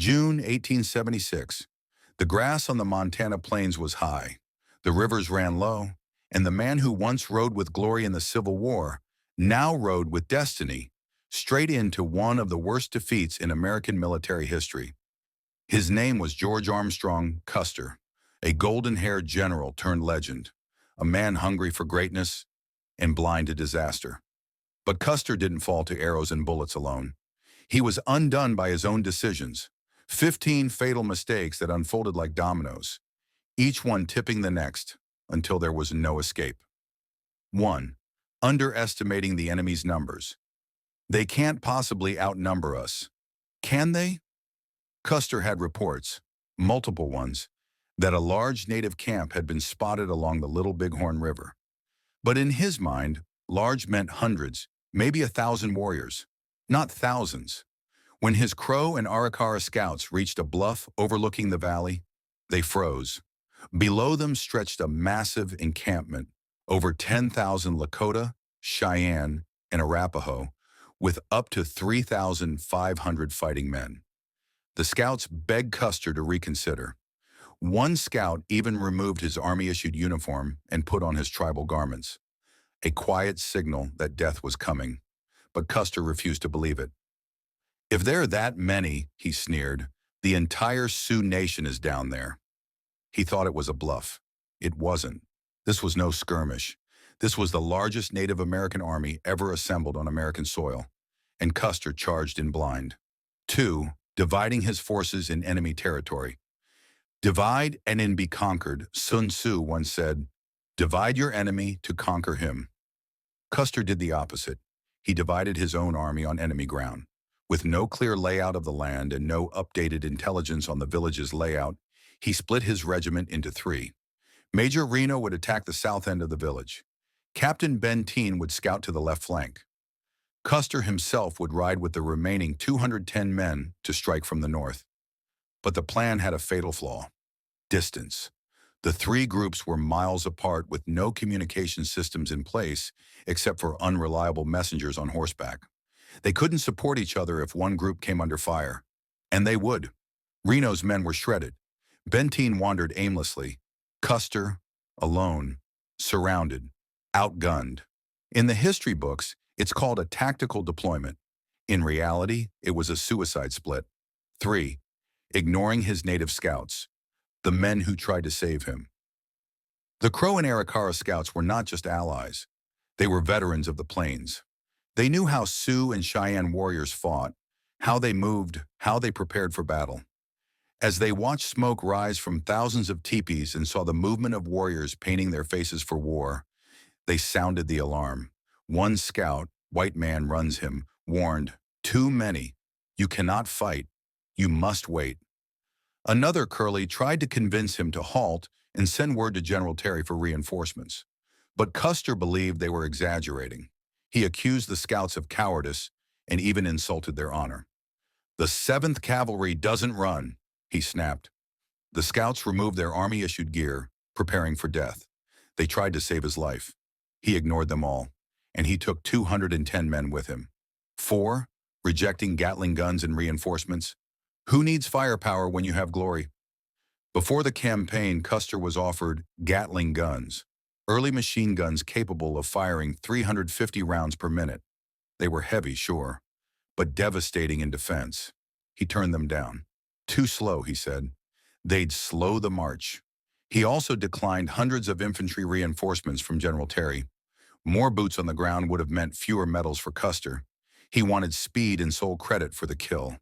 June 1876. The grass on the Montana plains was high, the rivers ran low, and the man who once rode with glory in the Civil War now rode with destiny, straight into one of the worst defeats in American military history. His name was George Armstrong Custer, a golden-haired general turned legend, a man hungry for greatness and blind to disaster. But Custer didn't fall to arrows and bullets alone. He was undone by his own decisions, 15 fatal mistakes that unfolded like dominoes, each one tipping the next until there was no escape. 1. Underestimating the enemy's numbers. They can't possibly outnumber us. Can they? Custer had reports, multiple ones, that a large native camp had been spotted along the Little Bighorn River. But in his mind, large meant hundreds, maybe 1,000 warriors, not thousands. When his Crow and Araucara scouts reached a bluff overlooking the valley, they froze. Below them stretched a massive encampment, over 10,000 Lakota, Cheyenne, and Arapaho, with up to 3,500 fighting men. The scouts begged Custer to reconsider. One scout even removed his army-issued uniform and put on his tribal garments, a quiet signal that death was coming. But Custer refused to believe it. "If there are that many," he sneered, "the entire Sioux Nation is down there." He thought it was a bluff. It wasn't. This was no skirmish. This was the largest Native American army ever assembled on American soil, and Custer charged in blind. 2. Dividing his forces in enemy territory. Divide and then be conquered, Sun Tzu once said. Divide your enemy to conquer him. Custer did the opposite. He divided his own army on enemy ground. With no clear layout of the land and no updated intelligence on the village's layout, he split his regiment into 3. Major Reno would attack the south end of the village. Captain Bentine would scout to the left flank. Custer himself would ride with the remaining 210 men to strike from the north. But the plan had a fatal flaw: distance. The 3 groups were miles apart with no communication systems in place except for unreliable messengers on horseback. They couldn't support each other if one group came under fire. And they would. Reno's men were shredded. Bentine wandered aimlessly. Custer, alone, surrounded, outgunned. In the history books, it's called a tactical deployment. In reality, it was a suicide split. 3. Ignoring his native scouts, the men who tried to save him. The Crow and Araucara scouts were not just allies. They were veterans of the plains. They knew how Sioux and Cheyenne warriors fought, how they moved, how they prepared for battle. As they watched smoke rise from thousands of teepees and saw the movement of warriors painting their faces for war, they sounded the alarm. One scout, white man runs him, warned, "Too many. You cannot fight. You must wait." Another Curly tried to convince him to halt and send word to General Terry for reinforcements. But Custer believed they were exaggerating. He accused the scouts of cowardice and even insulted their honor. "The 7th Cavalry doesn't run," he snapped. The scouts removed their army-issued gear, preparing for death. They tried to save his life. He ignored them all, and he took 210 men with him. 4. Rejecting Gatling guns and reinforcements. Who needs firepower when you have glory? Before the campaign, Custer was offered Gatling guns, early machine guns capable of firing 350 rounds per minute. They were heavy, sure, but devastating in defense. He turned them down. Too slow, he said. They'd slow the march. He also declined hundreds of infantry reinforcements from General Terry. More boots on the ground would have meant fewer medals for Custer. He wanted speed and sole credit for the kill.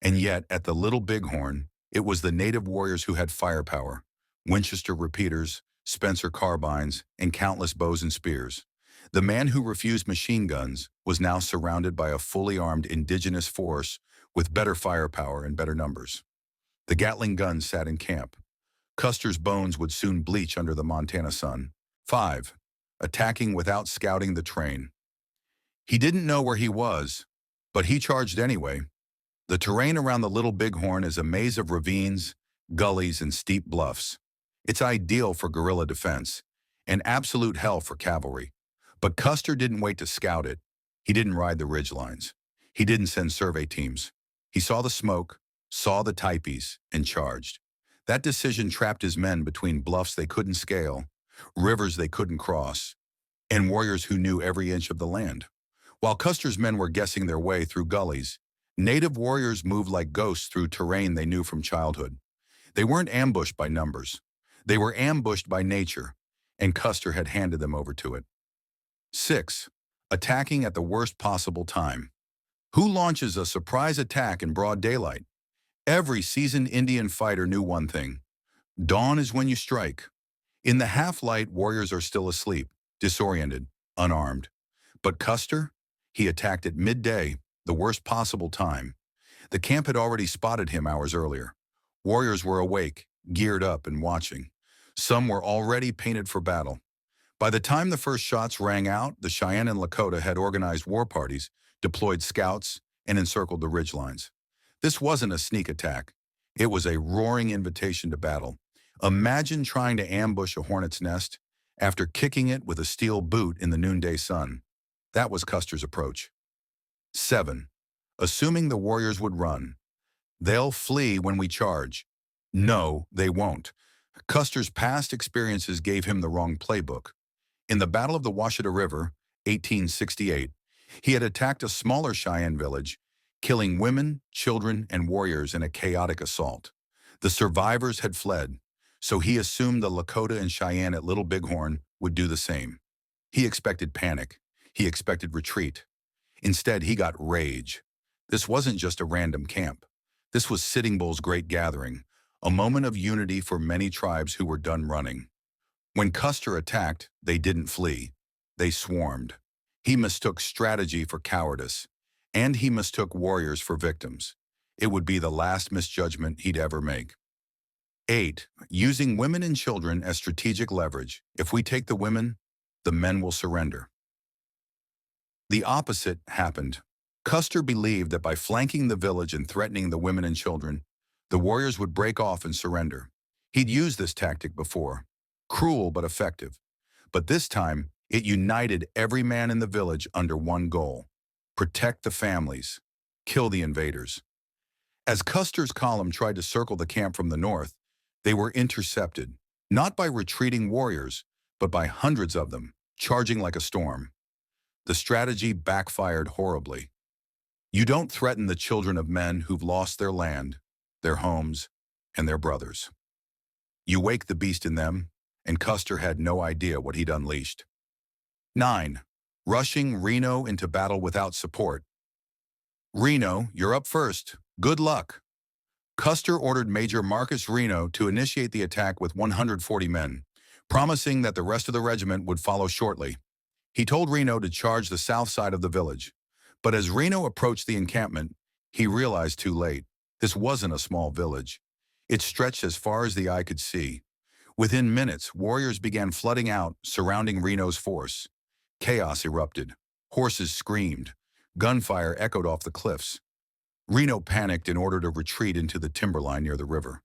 And yet, at the Little Bighorn, it was the native warriors who had firepower: Winchester repeaters, Spencer carbines, and countless bows and spears. The man who refused machine guns was now surrounded by a fully armed indigenous force with better firepower and better numbers. The Gatling guns sat in camp. Custer's bones would soon bleach under the Montana sun. 5. Attacking without scouting the train. He didn't know where he was, but he charged anyway. The terrain around the Little Bighorn is a maze of ravines, gullies, and steep bluffs. It's ideal for guerrilla defense, and absolute hell for cavalry. But Custer didn't wait to scout it. He didn't ride the ridgelines. He didn't send survey teams. He saw the smoke, saw the typees, and charged. That decision trapped his men between bluffs they couldn't scale, rivers they couldn't cross, and warriors who knew every inch of the land. While Custer's men were guessing their way through gullies, native warriors moved like ghosts through terrain they knew from childhood. They weren't ambushed by numbers. They were ambushed by nature, and Custer had handed them over to it. 6. Attacking at the worst possible time. Who launches a surprise attack in broad daylight? Every seasoned Indian fighter knew one thing. Dawn is when you strike. In the half-light, warriors are still asleep, disoriented, unarmed. But Custer? He attacked at midday, the worst possible time. The camp had already spotted him hours earlier. Warriors were awake, geared up, and watching. Some were already painted for battle. By the time the first shots rang out, the Cheyenne and Lakota had organized war parties, deployed scouts, and encircled the ridgelines. This wasn't a sneak attack. It was a roaring invitation to battle. Imagine trying to ambush a hornet's nest after kicking it with a steel boot in the noonday sun. That was Custer's approach. 7. Assuming the warriors would run. They'll flee when we charge. No, they won't. Custer's past experiences gave him the wrong playbook. In the Battle of the Washita River, 1868, he had attacked a smaller Cheyenne village, killing women, children, and warriors in a chaotic assault. The survivors had fled, so he assumed the Lakota and Cheyenne at Little Bighorn would do the same. He expected panic. He expected retreat. Instead, he got rage. This wasn't just a random camp. This was Sitting Bull's great gathering, a moment of unity for many tribes who were done running. When Custer attacked, they didn't flee. They swarmed. He mistook strategy for cowardice, and he mistook warriors for victims. It would be the last misjudgment he'd ever make. 8. Using women and children as strategic leverage. If we take the women, the men will surrender. The opposite happened. Custer believed that by flanking the village and threatening the women and children, the warriors would break off and surrender. He'd used this tactic before. Cruel but effective. But this time, it united every man in the village under one goal: protect the families, kill the invaders. As Custer's column tried to circle the camp from the north, they were intercepted, not by retreating warriors, but by hundreds of them, charging like a storm. The strategy backfired horribly. You don't threaten the children of men who've lost their land, their homes, and their brothers. You wake the beast in them, and Custer had no idea what he'd unleashed. 9. Rushing Reno into battle without support. Reno, you're up first. Good luck. Custer ordered Major Marcus Reno to initiate the attack with 140 men, promising that the rest of the regiment would follow shortly. He told Reno to charge the south side of the village. But as Reno approached the encampment, he realized too late. This wasn't a small village. It stretched as far as the eye could see. Within minutes, warriors began flooding out, surrounding Reno's force. Chaos erupted. Horses screamed. Gunfire echoed off the cliffs. Reno panicked and ordered a retreat into the timberline near the river.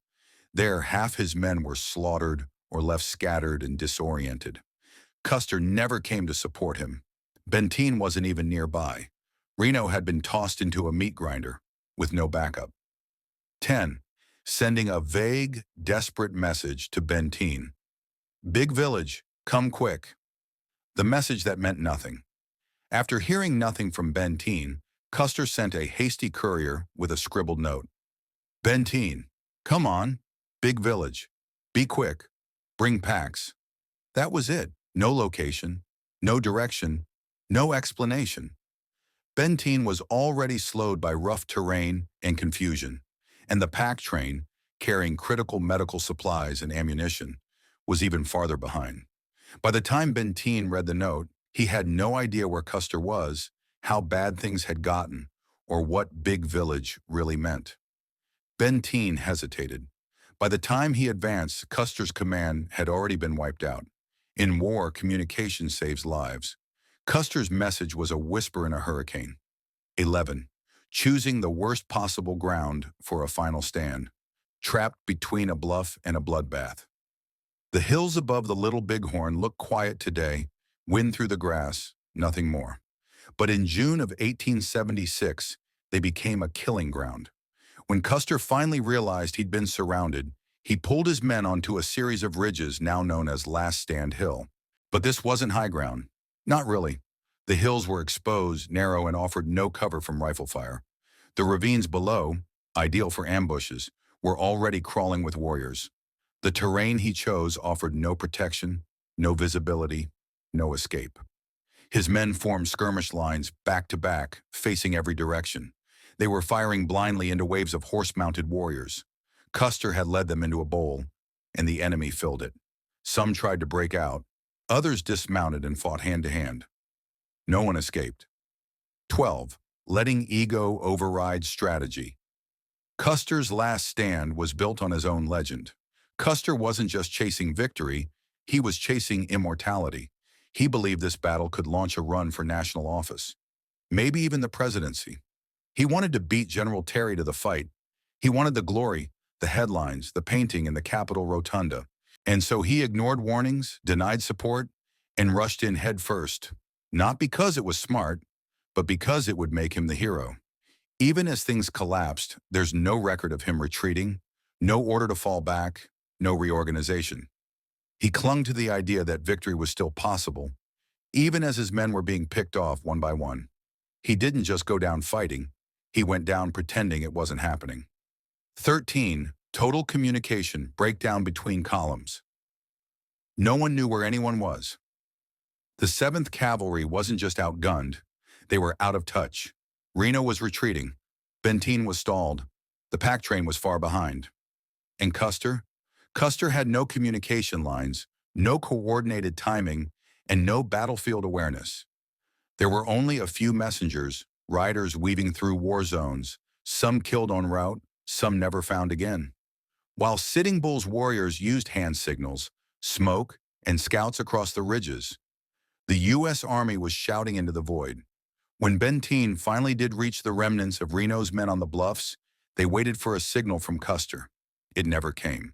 There, half his men were slaughtered or left scattered and disoriented. Custer never came to support him. Bentine wasn't even nearby. Reno had been tossed into a meat grinder, with no backup. 10. Sending a vague, desperate message to Bentine. Big village, come quick. The message that meant nothing. After hearing nothing from Bentine, Custer sent a hasty courier with a scribbled note. Bentine, come on, big village. Be quick. Bring packs. That was it. No location, no direction, no explanation. Bentine was already slowed by rough terrain and confusion, and the pack train, carrying critical medical supplies and ammunition, was even farther behind. By the time Bentine read the note, he had no idea where Custer was, how bad things had gotten, or what big village really meant. Bentine hesitated. By the time he advanced, Custer's command had already been wiped out. In war, communication saves lives. Custer's message was a whisper in a hurricane. 11. Choosing the worst possible ground for a final stand. Trapped between a bluff and a bloodbath. The hills above the Little Bighorn look quiet today, wind through the grass, nothing more. But in June of 1876, they became a killing ground. When Custer finally realized he'd been surrounded, he pulled his men onto a series of ridges now known as Last Stand Hill. But this wasn't high ground. Not really. The hills were exposed, narrow, and offered no cover from rifle fire. The ravines below, ideal for ambushes, were already crawling with warriors. The terrain he chose offered no protection, no visibility, no escape. His men formed skirmish lines back to back, facing every direction. They were firing blindly into waves of horse-mounted warriors. Custer had led them into a bowl, and the enemy filled it. Some tried to break out. Others dismounted and fought hand-to-hand. No one escaped. 12. Letting ego override strategy. Custer's last stand was built on his own legend. Custer wasn't just chasing victory, he was chasing immortality. He believed this battle could launch a run for national office, maybe even the presidency. He wanted to beat General Terry to the fight. He wanted the glory, the headlines, the painting in the Capitol Rotunda. And so he ignored warnings, denied support, and rushed in head first. Not because it was smart, but because it would make him the hero. Even as things collapsed, there's no record of him retreating, no order to fall back, no reorganization. He clung to the idea that victory was still possible, even as his men were being picked off one by one. He didn't just go down fighting, he went down pretending it wasn't happening. 13. Total communication breakdown between columns. No one knew where anyone was. The 7th Cavalry wasn't just outgunned, they were out of touch. Reno was retreating. Bentine was stalled. The pack train was far behind. And Custer? Custer had no communication lines, no coordinated timing, and no battlefield awareness. There were only a few messengers, riders weaving through war zones, some killed en route, some never found again. While Sitting Bull's warriors used hand signals, smoke, and scouts across the ridges, the U.S. Army was shouting into the void. When Bentine finally did reach the remnants of Reno's men on the bluffs, they waited for a signal from Custer. It never came.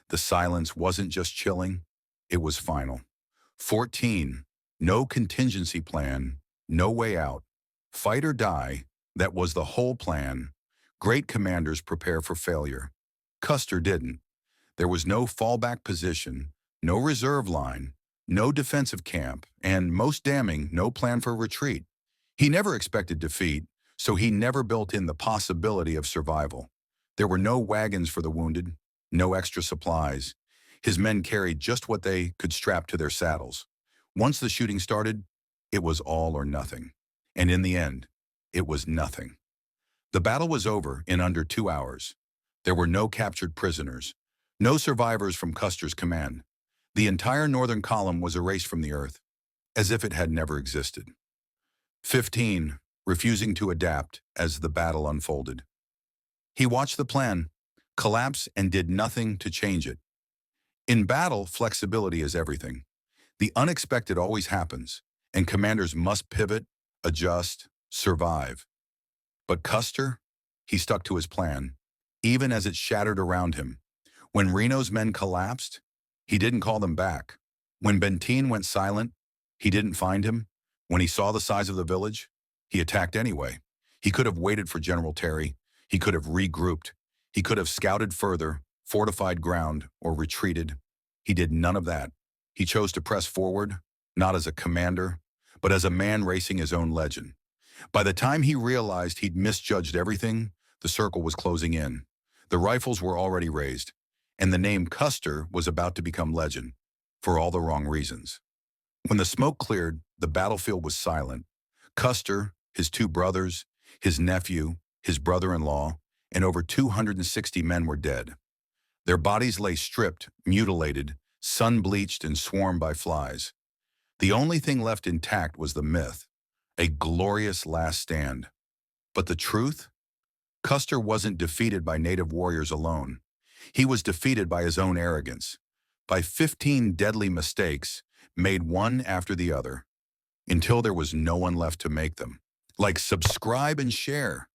The silence wasn't just chilling, it was final. 14. No contingency plan, no way out. Fight or die, that was the whole plan. Great commanders prepare for failure. Custer didn't. There was no fallback position, no reserve line, no defensive camp, and most damning, no plan for retreat. He never expected defeat, so he never built in the possibility of survival. There were no wagons for the wounded, no extra supplies. His men carried just what they could strap to their saddles. Once the shooting started, it was all or nothing. And in the end, it was nothing. The battle was over in under 2 hours. There were no captured prisoners, no survivors from Custer's command. The entire northern column was erased from the earth, as if it had never existed. 15. Refusing to adapt as the battle unfolded. He watched the plan collapse and did nothing to change it. In battle, flexibility is everything. The unexpected always happens, and commanders must pivot, adjust, survive. But Custer, he stuck to his plan, even as it shattered around him. When Reno's men collapsed, he didn't call them back. When Bentine went silent, he didn't find him. When he saw the size of the village, he attacked anyway. He could have waited for General Terry. He could have regrouped. He could have scouted further, fortified ground, or retreated. He did none of that. He chose to press forward, not as a commander, but as a man racing his own legend. By the time he realized he'd misjudged everything, the circle was closing in. The rifles were already raised, and the name Custer was about to become legend, for all the wrong reasons. When the smoke cleared, the battlefield was silent. Custer, his 2 brothers, his nephew, his brother-in-law, and over 260 men were dead. Their bodies lay stripped, mutilated, sun-bleached, and swarmed by flies. The only thing left intact was the myth, a glorious last stand. But the truth? Custer wasn't defeated by native warriors alone. He was defeated by his own arrogance, by 15 deadly mistakes made one after the other, until there was no one left to make them. Like, subscribe and share.